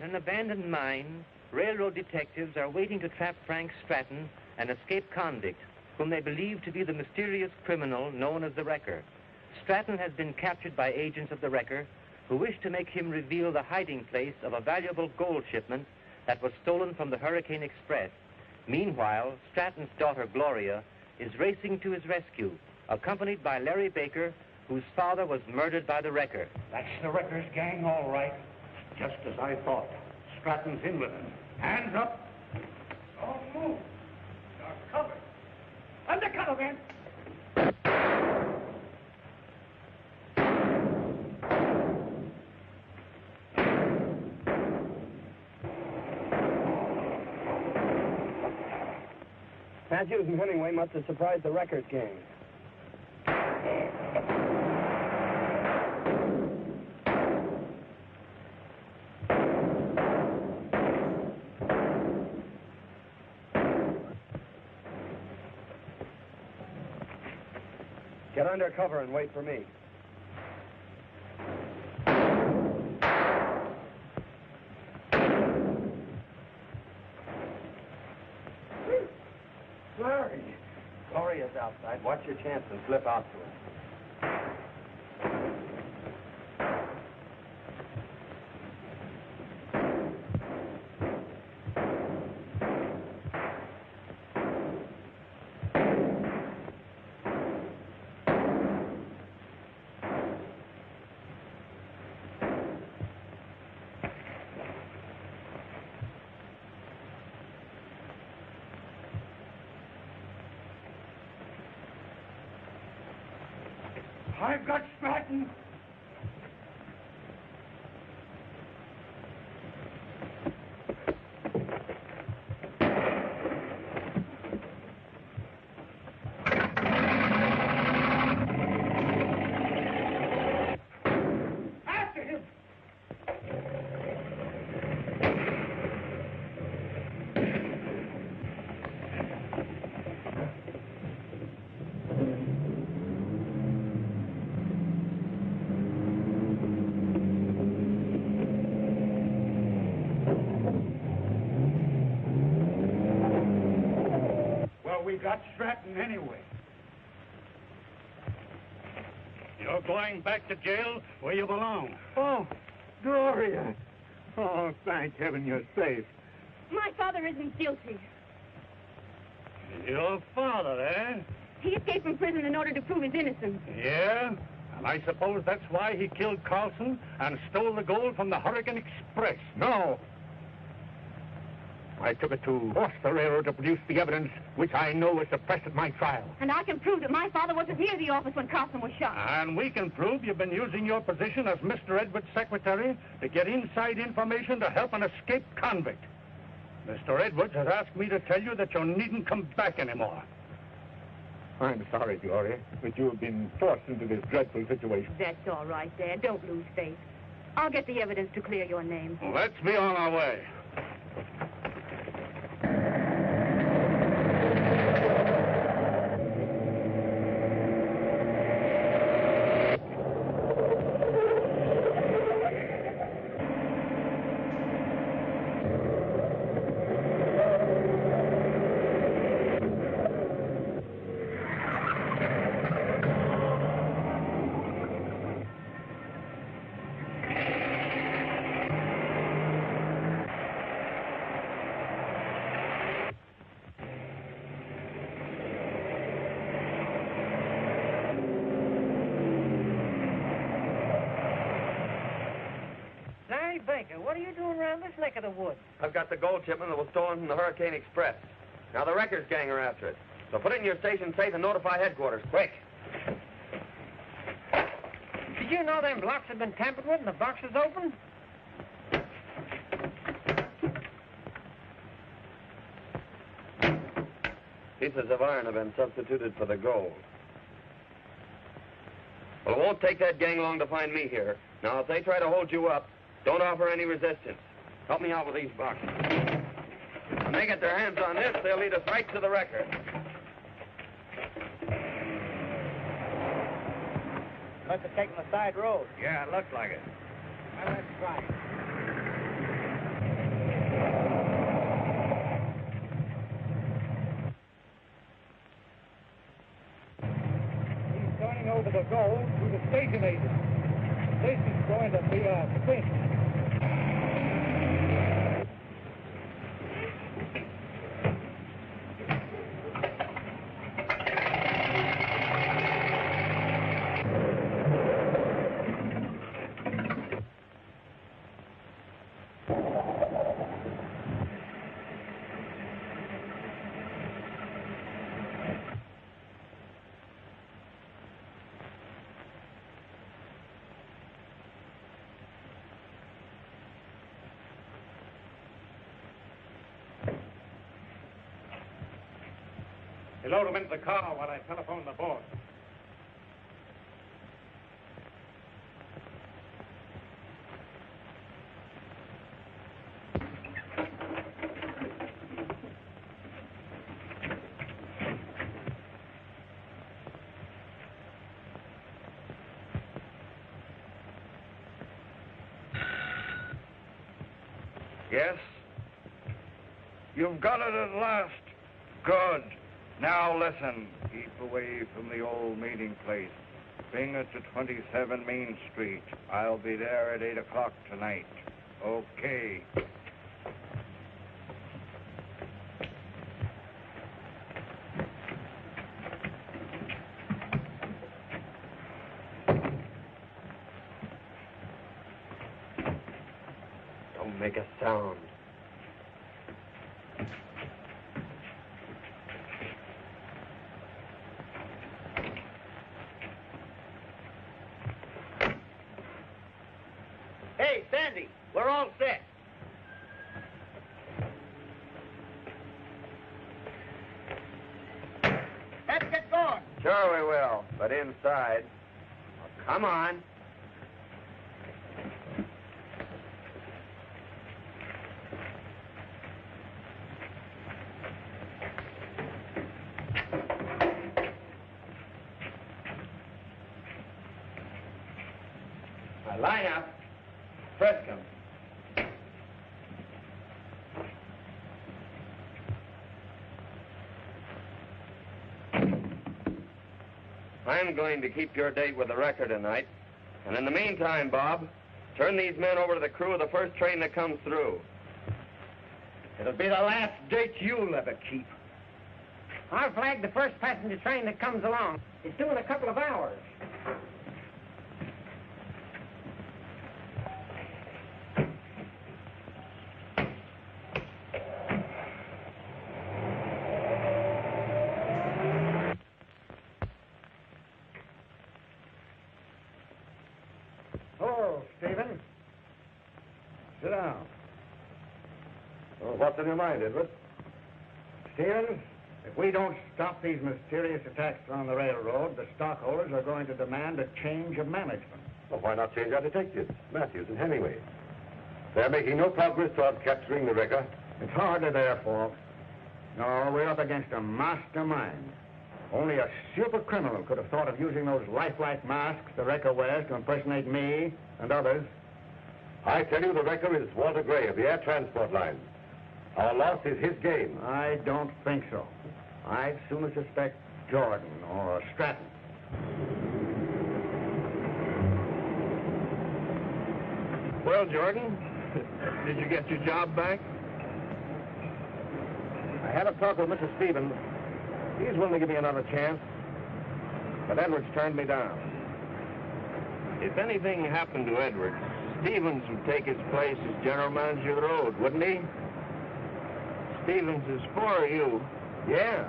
an abandoned mine, railroad detectives are waiting to trap Frank Stratton, an escaped convict, whom they believe to be the mysterious criminal known as the Wrecker. Stratton has been captured by agents of the Wrecker, who wish to make him reveal the hiding place of a valuable gold shipment that was stolen from the Hurricane Express. Meanwhile, Stratton's daughter, Gloria, is racing to his rescue, accompanied by Larry Baker, whose father was murdered by the Wrecker. That's the Wrecker's gang, all right. Just as I thought. Stratton's in with them. Hands up. Don't move. You're covered. Undercover, man. Matthews and Hemingway must have surprised the Wrecker's gang. Get under cover and wait for me. Larry! Gloria's outside. Watch your chance and slip out to her. I've got Stratton. After him. We got Stratton anyway. You're going back to jail where you belong. Oh, Gloria. Oh, thank heaven you're safe. My father isn't guilty. Your father, eh? He escaped from prison in order to prove his innocence. Yeah? And I suppose that's why he killed Carlson and stole the gold from the Hurricane Express. No. I took it to force the railroad to produce the evidence which I know was suppressed at my trial. And I can prove that my father wasn't near the office when Carlson was shot. And we can prove you've been using your position as Mr. Edwards' secretary to get inside information to help an escaped convict. Mr. Edwards has asked me to tell you that you needn't come back anymore. I'm sorry, Gloria, but you have been forced into this dreadful situation. That's all right, Dad. Don't lose faith. I'll get the evidence to clear your name. Let's be on our way. Baker, what are you doing around this neck of the woods? I've got the gold shipment that was stolen from the Hurricane Express. Now the Wrecker's gang are after it. So put it in your station safe and notify headquarters, quick. Did you know them blocks had been tampered with and the boxes open? Pieces of iron have been substituted for the gold. Well, it won't take that gang long to find me here. Now, if they try to hold you up, don't offer any resistance. Help me out with these boxes. When they get their hands on this, they'll lead us right to the Wrecker. Must have taken the side road. Yeah, it looks like it. Well, let's try it. over the gold to the station agent. This is going to be a cinch. You load him into the car while I telephone the boss. Yes? You've got it at last. Good. Now listen. Keep away from the old meeting place. Bring it to 27 Main Street. I'll be there at 8 o'clock tonight. Okay. Don't make a sound. Hey, Sandy, we're all set. Let's get going. Sure we will, but inside. Oh, come on. Now line up. First come. I'm going to keep your date with the record tonight. And in the meantime, Bob, turn these men over to the crew of the first train that comes through. It'll be the last date you'll ever keep. I'll flag the first passenger train that comes along. It's due in a couple of hours. Hello, Stephen. Sit down. Well, what's in your mind, Edward? Stephen, if we don't stop these mysterious attacks on the railroad, the stockholders are going to demand a change of management. Well, why not change our detectives, Matthews and Hemingway? They're making no progress towards capturing the wrecker. It's hardly their fault. No, we're up against a mastermind. Only a super criminal could have thought of using those lifelike masks the wrecker wears to impersonate me and others. I tell you, the wrecker is Walter Gray of the Air Transport Line. Our loss is his gain. I don't think so. I'd sooner suspect Jordan or Stratton. Well, Jordan, did you get your job back? I had a talk with Mr. Stevens. He's willing to give me another chance. But Edwards turned me down. If anything happened to Edwards, Stevens would take his place as general manager of the road, wouldn't he? Stevens is for you. Yeah.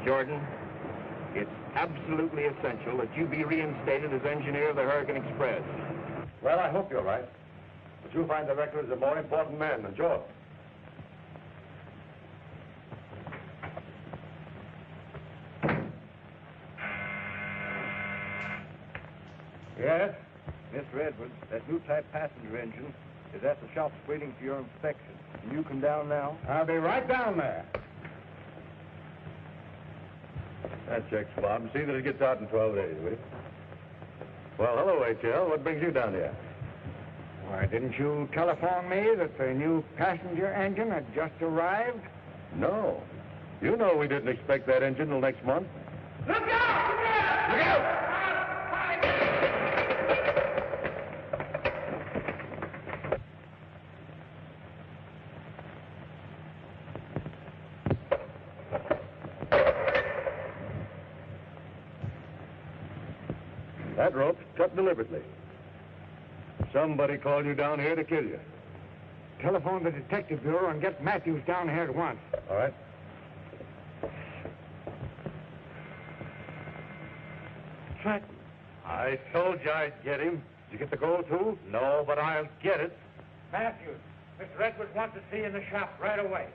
Jordan, it's absolutely essential that you be reinstated as engineer of the Hurricane Express. Well, I hope you're right. But you'll find the wrecker is a more important man than George. Yes? Mr. Edwards, that new type passenger engine is at the shops waiting for your inspection. Can you come down now? I'll be right down there. That checks, Bob. See that it gets out in 12 days, will you? Well, hello, HL. What brings you down here? Why, didn't you telephone me that the new passenger engine had just arrived? No. You know we didn't expect that engine till next month. Look out! That rope's cut deliberately. Somebody called you down here to kill you. Telephone the detective bureau and get Matthews down here at once. All right. Stratton. I told you I'd get him. Did you get the gold, too? No, but I'll get it. Matthews, Mr. Edwards wants to see you in the shop right away.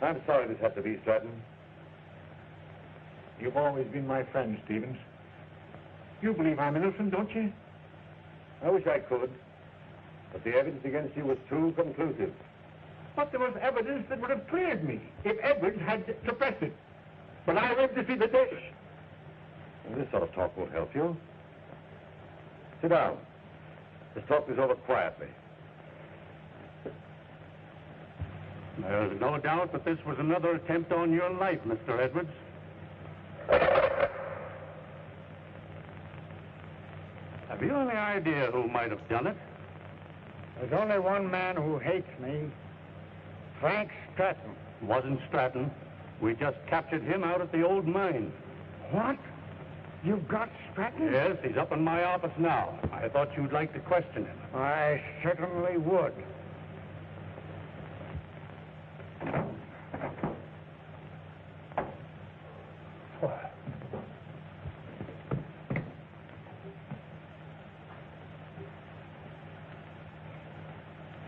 I'm sorry this had to be, Stratton. You've always been my friend, Stevens. You believe I'm innocent, don't you? I wish I could. But the evidence against you was too conclusive. But there was evidence that would have cleared me if Edwards had suppressed it. But I lived to see the dish. Well, this sort of talk won't help you. Sit down. Let's talk this over quietly. There's no doubt that this was another attempt on your life, Mr. Edwards. Have you any idea who might have done it? There's only one man who hates me. Frank Stratton. Wasn't Stratton. We just captured him out at the old mine. What? You've got Stratton? Yes, he's up in my office now. I thought you'd like to question him. I certainly would.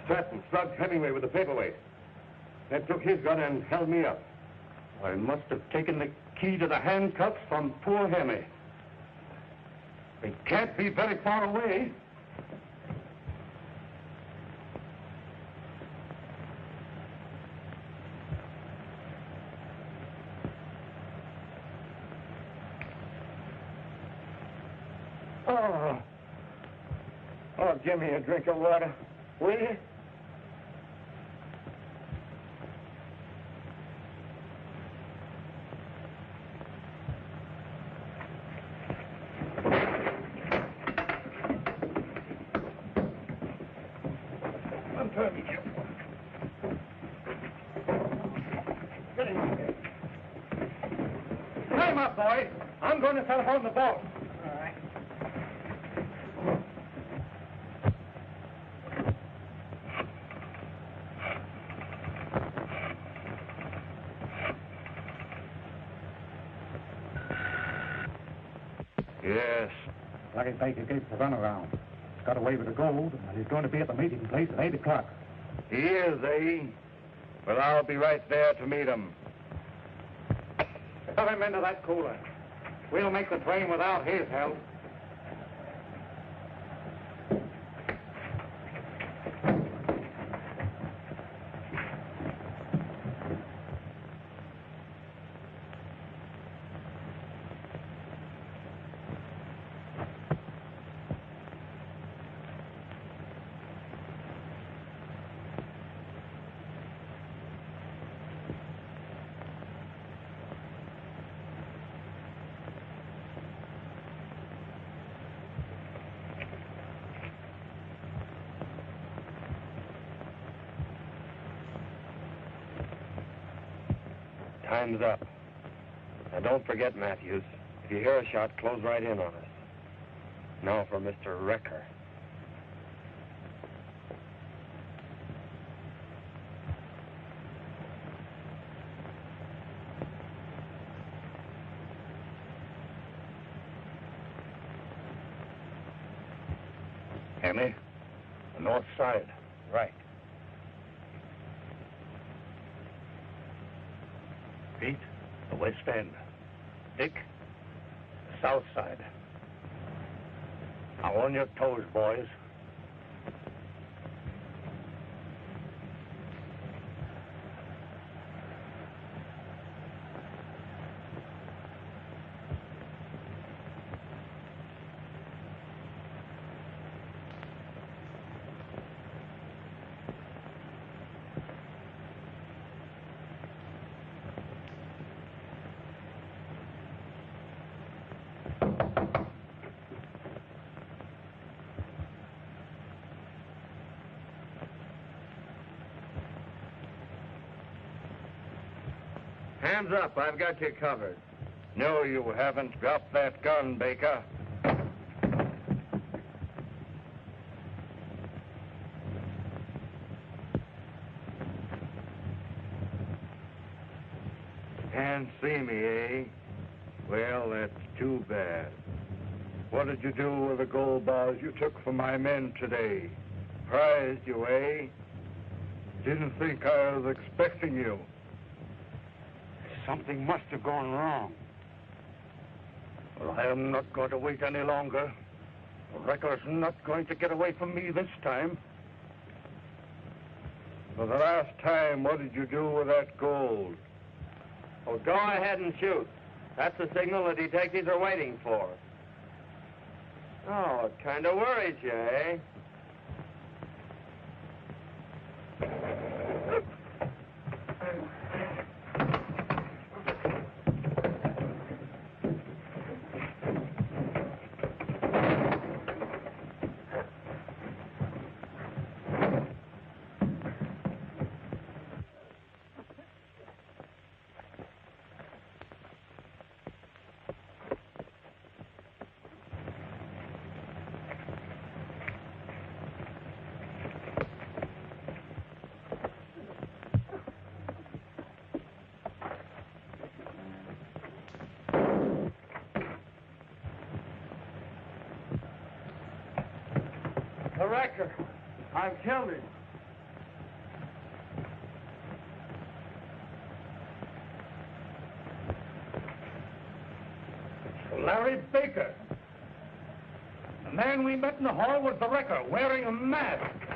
Stratton slugged Hemingway with the paperweight. Then took his gun and held me up. I must have taken the key to the handcuffs from poor Hemmy. He can't be very far away. Oh, give me a drink of water, will you? Time up, boys. I'm going to telephone the boss. All right. Yes. Lucky Baker gave the runaround. He's got away with the gold, and he's going to be at the meeting place at 8 o'clock. He is, eh? Well, I'll be right there to meet him. Shove him into that cooler. We'll make the train without his help. Time's up. Now, don't forget, Matthews. If you hear a shot, close right in on us. Now for Mr. Wrecker. Hemmy, the north side. Right. Pete, the west end. Dick, the south side. Now on your toes, boys. Hands up. I've got you covered. No, you haven't. Drop that gun, Baker. Can't see me, eh? Well, that's too bad. What did you do with the gold bars you took from my men today? Prized you, eh? Didn't think I was expecting you. Something must have gone wrong. Well, I am not going to wait any longer. The wrecker's not going to get away from me this time. For the last time, what did you do with that gold? Well, go ahead and shoot. That's the signal the detectives are waiting for. Oh, it kind of worries you, eh? The wrecker. I've killed him. Larry Baker. The man we met in the hall was the wrecker, wearing a mask.